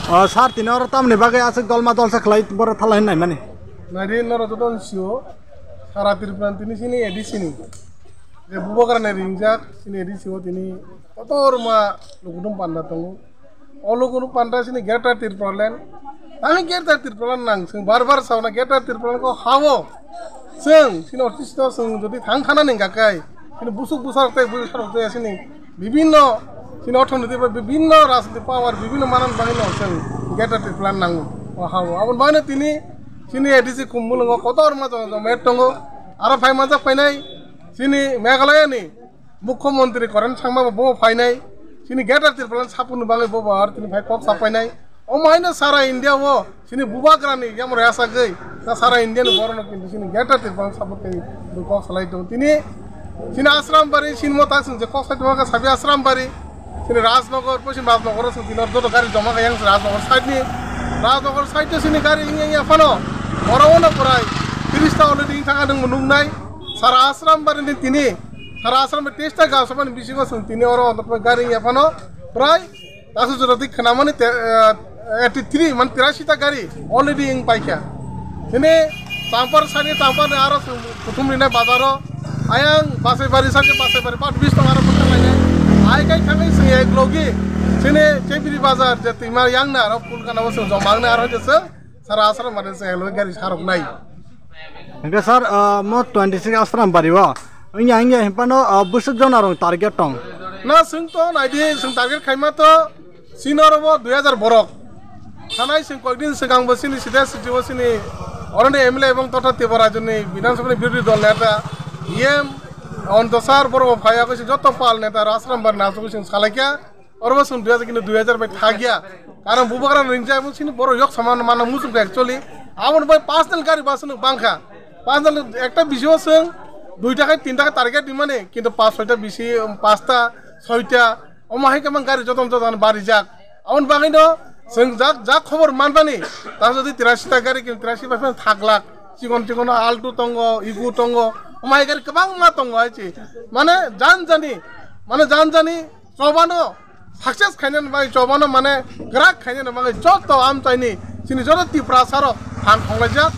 Sar tinor tam ne bagai asik dol ma dol sa khlai bor thala hin nai mani. Nari noro jodon sio sara tirpran tini sini edi sini. Je bubakar ne ringjak sini edi sio tini kotor ma lugudum panda tongu. Olugudum panda sini gerta tirpran. Ami gerta tirpran nang sing bar sauna gerta tirpran ko hawo. Sing ortisto sing jodi thang thana ning gakai. Sini busuk busar te sini bibinno sini অর্থনীতি বিভিন্ন রাজনীতি পাওয়ার বিভিন্ন মানন বাহিনী আছেন গেটার plan নাঙ্গু হাও আবন বাহিনী তিনি সিনি ADC কুম্বুলঙ্গ কতর মাঝ জমের টঙ্গ আর ফাই মাজা ফাইনাই সিনি মেঘালয়নি মুখ্যমন্ত্রী করেন সাংমা বো ফাইনাই সিনি গেটার প্ল্যান সাপুন বাঙে বো আর তিনি ভাই কক সাপাইনাই ও মাইনে সারা ইন্ডিয়া ও সিনি বুবাগ্রানি যেমন রেসা গই না সারা ইন্ডিয়ান বরণ কিন্তু সিনি গেটার প্ল্যান সাপোর্ট কক সালাই দো তিনি সিনি আশ্রম বাড়ি সিনমতা যে কক সাইট মাকা সাবি আশ্রম বাড়ি sini Rajnagor পশ্চিম রাজনগর আছে দিনর যত গাড়ি জমা গায় রাজনগর সাইড নি রাজনগর সাইডে সিনি গাড়ি ইয়া ফানো বড়ওনা প্রায় 30টা অলরেডি থাকা দং মুনুং নাই সারা আশ্রম বারিনি তিনি সারা আশ্রমে 23টা গাঁও সমান বেশি গছন তিনি ওর গাড়ি ইয়া ফানো প্রায় তাসু যদি খানামানি 83 মানে 83টা গাড়ি অলরেডি ইং পাইখা তিনি তাম্পার সানি তাম্পার আর প্রথম দিনে বাজার আয়াং বাসে বাড়ি সাকে বাসে বাড়ি 20 টাকা আর পড়তে লাগে ai kai thangai sing ek logi sini cebiri bazar jati mar yang na ro pul kana wasu jomang na aro jese sara asra mane se lo gari sarok nai enggak sar mo 26 asram bari wa nya nya hempano busuk jon arong target tong na sing to nai di sing target khaima to sinoro bo 2000 borok thanai sing koidin segang bosini sida siti bosini orone emle ebong totha tibara joni বিধানসভার বিরোধী দল নেতা EM অন্তসার বড় ভাইয়া কইছে যত পাল নেতা আশ্রম বার না কইছেন সালাকিয়া অরব শুন 2000 কিন্তু 2000 বাই থাকিয়া কারণ বুবকরা রিংজা বলছিনি বড় ইয়ক সমান মান মুসুক অ্যাকচুয়ালি আমন ভাই 5 দিন গাড়ি বাসন বাংখা 5 দিন একটা বিষয় আছে 2 টাকা 3 টাকা টার্গেট দিমানে কিন্তু 5 6টা বেশি 5টা 6টা অমাহে কেমন গাড়ি যতন যতন বাড়ি যাক আমন বাঙাইনো जों जा खबर मानबानि ता যদি 83টা গাড়ি কিন্তু 83% থাকলাক চিকন চিকন আলটু তঙ্গ ইগু তঙ্গ মাই গাড়ি কবাং মা তঙ্গ আইছি মানে জান জানি চবানো সাকসেস খাইনেন বাই চবানো মানে গ্রাক খাইনেন বাই যত আম চাইনি সিনি যত টিপ্রাসার ফান খংলাইজাক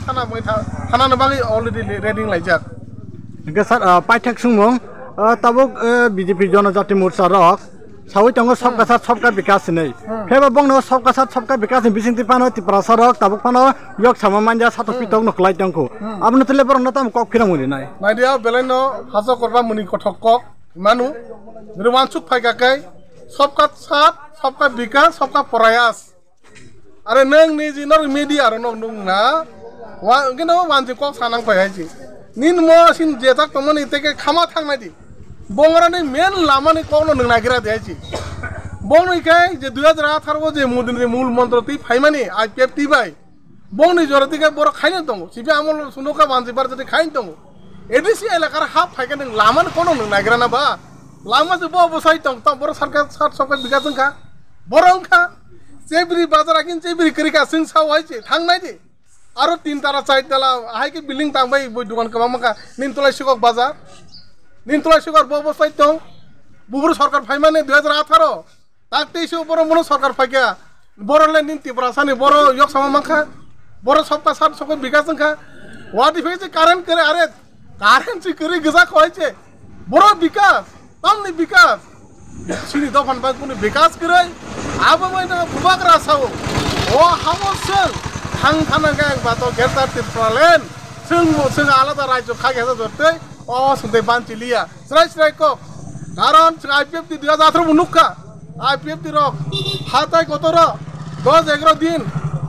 থানা বাই অলরেডি রেডিং লাইজাক enggak sar paithak sungmong tabuk BJP জনজাতি মোর্চা রক সাউই তঙ্গ সবকা বিকাশ নেই ফেবা বংনো সবকা বিকাশ বিসিংতি পানো টিপ্রাসার রক tabuk পানো yok sama manja satu pitong no klai tangko abno tele borong na tam kok phirang muni nai dia beleno haso korba muni kothok kok manu rumansuk phaigakai सबका विकास सबका प्रयास अरे नंग निजी नर मीडिया रो नंग ना वा किनो मानसि कक सानां फायहायसि निन मो सिन जेताक तमन इतेके खामा थांनायदि बंगरानि मेन लामानि कौनो नों नागिरा देहायसि बंगनि खाय जे 2018 बो जे मोदीनि मूल मंत्र ति फाइमानि आईपीएफ ति बाय बंगनि जरतिके बर खायनो दङ सिबि आमल सुनोका मानसि बार जति खायनो दङ एडिसि एलाकार हाफ फायगोन लामानि कौनो नों नागिरा ना बा लामा जो बो साइ तंग त बर सरकार सबका बिगा जोंखा बरंखा चेबरी बाजार किन चेबरी करिका सिं साव आइছে थांनाय दि आरो 3 तारा 4 ताला हाय के बिल्डिं तांबाय बय दुकान कमा मका निनतला सिगक बाजार निनतला सिगर बो साइ तंग बुबुर सरकार फाइमाने 2018 ताक 23 ऊपर मनो सरकार फाइका बरले निनति ब्रासानि बर यक समा मखा बर सबका साथ सबका बिगा जोंखा वादि फेजे कारेन्ट करे अरे कारेन्ट सि करि गजा खवाइছে बड़ विकास तमनि विकास सिनि दफान बाय कुनि विकास करे आबो मैना बुबाग्रा साव ओ हामो जों थां थाना गाय बात गेरता तिरप्रालेन जों आलादा राज्य खागेसा जरते ओ सुंदै बानचिलिया स्राय को कारण आईपीएफ 2018 मुनुखा आईपीएफ ति रक हाताय गतर 10 11 दिन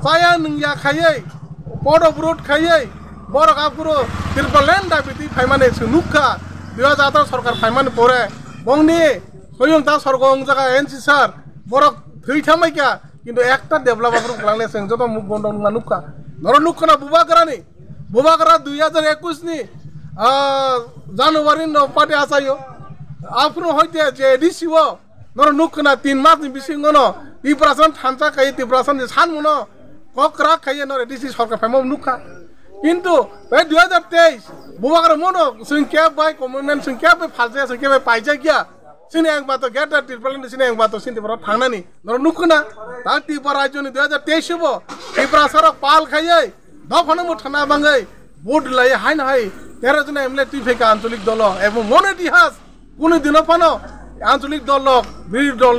पाया नंगिया खायै पड ब्रुट खायै बर कापुरो तिरप्रालेन दाबिति फाइमाने सुनुखा 2018 सरकार फाइमाने परे बंगनि सयं दा सरगं जागा एनसि सार बरक थैथामायका किन्तु एकटा डेभलपार खालामने जों जत मुख बन्द नुखा नर नुखना बुबाग्रा 2021 नि जानुवारि न पार्टी आसायो आफ्नो हयते जे एडिसिओ नर नुखना 3 मास नि बिसिङनो 2% थानसा खाय 2% सानमुनो ककरा खाय नर एडिसि सरकार फाइम नुखा किन्तु बे 2023 बुबाग्रा मनो जों के बाय कमेन्ट जों के बाय फालजे जों के बाय पाइजा गया sini yang bato gata Tripura sini yang bato sini Tripura thangna ni nor nukuna ta Tripura rajyo ni 2023 bo Tripura sarak pal khayai dofana mo thana bangai board lai hai na hai 13 জন MLA টিফেকা আঞ্চলিক দল এবং মনে ইতিহাস কোন দিনও পানো আঞ্চলিক দল বিরোধী দল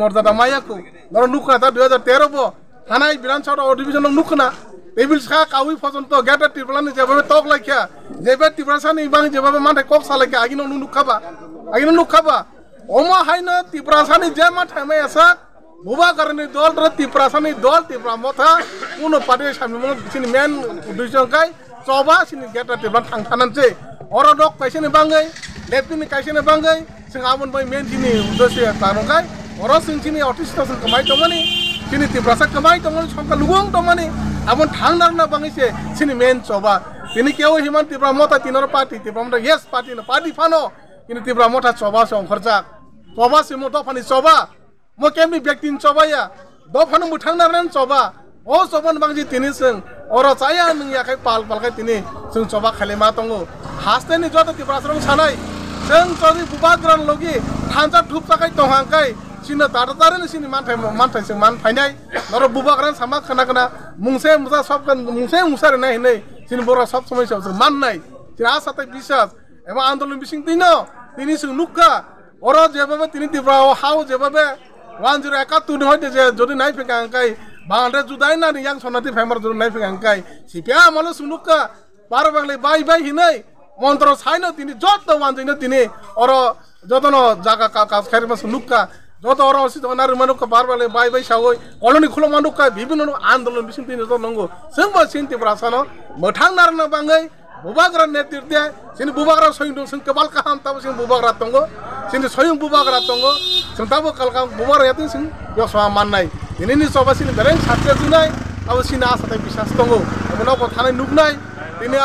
মর্যাদা মায়াকু নর নুকনা তা 2013 বো থানায় বিধানসভা অধিবেশন নুকনা টেবিল सा কাউই পর্যন্ত গেটা ত্রিপুরানি যেভাবে তক লাইখা যেভাবে ত্রিপুরাসানি বাং যেভাবে মাঠে কক সালাইখা আগিনো নুখাবা ওমা হাইনো ত্রিপুরাসানি যে মাঠে মে আসা বুবা কারণে দল ত্রিপুরাসানি দল ত্রিপুরা মথা কোন পার্টির সামনে সিনি মেন উদ্দেশ্য কাই coba sini gata Tripura thangthananse oro dok kaisene bangai lepini kaisene bangai sing amon bai men sini udosya tarongkai oro sing sini artist sing kamai tomani sini Tripura sa kamai tomani songka lugong tomani amon thangnar na bangai se sini men coba tini keu himan Tripura mota tinor party Tripura mota yes party no party fano ini Tripura mota coba song kharjak coba se mo dofani coba mo kemi byaktin coba ya dofanu mu thangnar ren coba o soban bangji tini sing oro saya nung ya kai pal kai tini sing coba khalema tongo haste ni jota Tripura sarong sanai sing chori bubagran logi thancha thup takai tonghangkai sini tare ni sini manthai sing man phainai noro bubagran sama kana mungse musa sob kan mungse musare nai nei sini bora sob somai sob man nai sini asatai bisas eba andolon bising tini sing nukka oro jebabe tini Tripura hau jebabe 1071 hoite je jodi nai phekangkai Bangre judai na yang sonati famar juru nai phangkai sipya malo sunuka bar bangle bai hinai montro saino tini joto wanjino tini oro jotono jaga ka khair ma sunuka joto oro si donar manuka bar bangle bai sagoi koloni khulo manuka bibino andolon bisin tini to nongo sengba sinti prasano mothang narna bangai bubagra netirte sini bubagra soindo sing kebal kaham tabu sing bubagra tongo sini soyung bubagra tongo sing tabu kalkam bubagra yatin sing yoswa mannai ini coba sini bereng satya junai abu sini asate bisas tongo abu no thane nugnai ini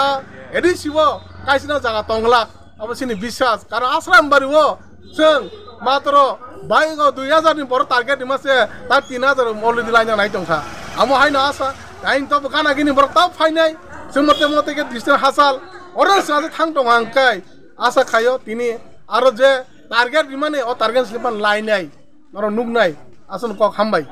edisi wo kaisina jaga tonglak abu sini bisas karo asram bari wo sing matro baigo 2000 ni bor target dimase ta 3000 moli dilanya nai tongsa amu haina asa ain to kana gini bor top fainai sing mote ke distra hasal orang saja thang tongangkai asa khayo tini aro je target dimane o target slipan line nai noro nugnai asun kok hambai